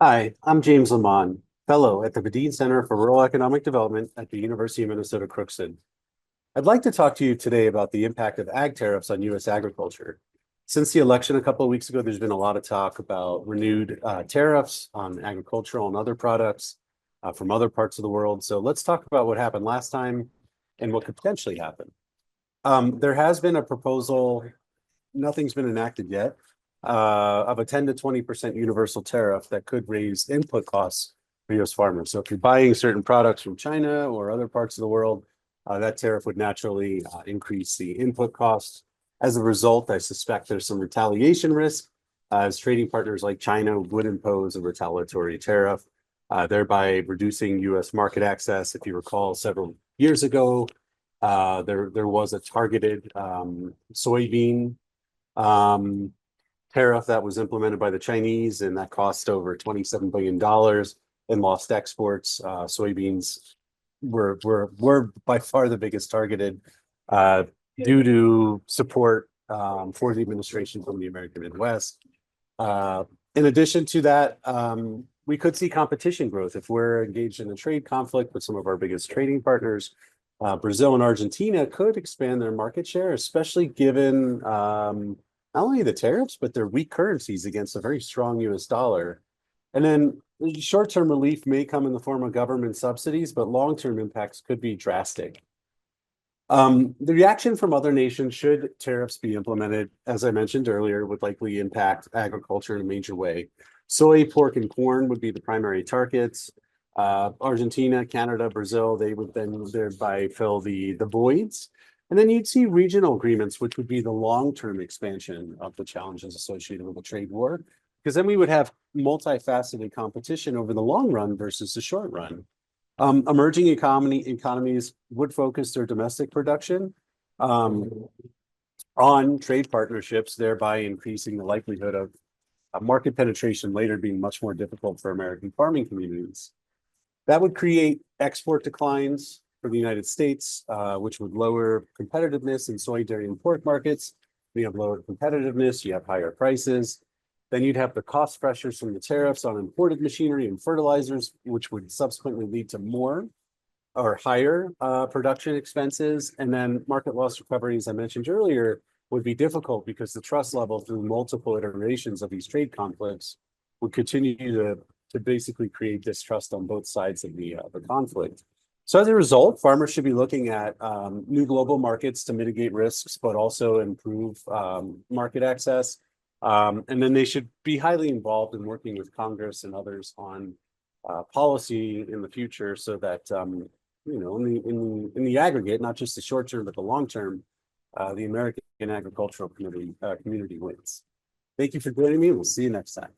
Hi, I'm James Lamont, fellow at the Bedeen Center for Rural Economic Development at the University of Minnesota Crookston. I'd like to talk to you today about the impact of ag tariffs on U.S. agriculture. Since the election a couple of weeks ago, there's been a lot of talk about renewed tariffs on agricultural and other products from other parts of the world. So let's talk about what happened last time and what could potentially happen. There has been a proposal, nothing's been enacted yet, of a 10 to 20% universal tariff that could raise input costs for U.S. farmers. So if you're buying certain products from China or other parts of the world, that tariff would naturally increase the input costs. As a result, I suspect there's some retaliation risk as trading partners like China would impose a retaliatory tariff, thereby reducing U.S. market access. If you recall, several years ago, there was a targeted soybean tariff that was implemented by the Chinese, and that cost over $27 billion in lost exports. Soybeans were by far the biggest targeted due to support for the administration from the American Midwest. In addition to that, we could see competition growth if we're engaged in a trade conflict with some of our biggest trading partners. Brazil and Argentina could expand their market share, especially given not only the tariffs, but their weak currencies against a very strong US dollar. And then short-term relief may come in the form of government subsidies, but long-term impacts could be drastic. The reaction from other nations should tariffs be implemented, as I mentioned earlier, would likely impact agriculture in a major way. Soy, pork, and corn would be the primary targets. Argentina, Canada, Brazil, they would then thereby fill the voids. And then you'd see regional agreements, which would be the long-term expansion of the challenges associated with the trade war, because then we would have multifaceted competition over the long run versus the short run. Emerging economies would focus their domestic production on trade partnerships, thereby increasing the likelihood of market penetration later being much more difficult for American farming communities. That would create export declines for the United States, which would lower competitiveness in soy, dairy, and pork markets. We have lower competitiveness, you have higher prices. Then you'd have the cost pressures from the tariffs on imported machinery and fertilizers, which would subsequently lead to more or higher production expenses. And then market loss recovery, as I mentioned earlier, would be difficult because the trust level through multiple iterations of these trade conflicts would continue to basically create distrust on both sides of the conflict. So as a result, farmers should be looking at new global markets to mitigate risks, but also improve market access. And then they should be highly involved in working with Congress and others on policy in the future, so that in the aggregate, not just the short term but the long term, the American agricultural community wins. Thank you for joining me. We'll see you next time.